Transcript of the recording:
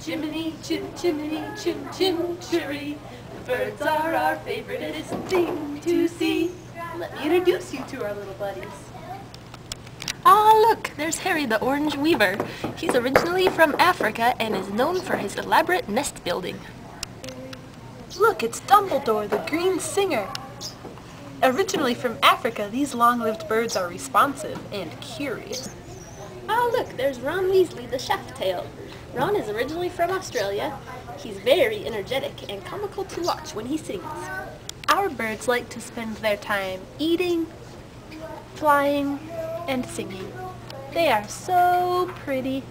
Chimney, chim, chimney, chim, chim, chirree. The birds are our favoriteest thing to see. Let me introduce you to our little buddies. Ah, look, there's Harry the Orange Weaver. He's originally from Africa and is known for his elaborate nest building. Look, it's Dumbledore, the Green Singer. Originally from Africa, these long-lived birds are responsive and curious. Ah, look, there's Ron Weasley, the Shaft-tailed. Ron is originally from Australia. He's very energetic and comical to watch when he sings. Our birds like to spend their time eating, flying, and singing. They are so pretty.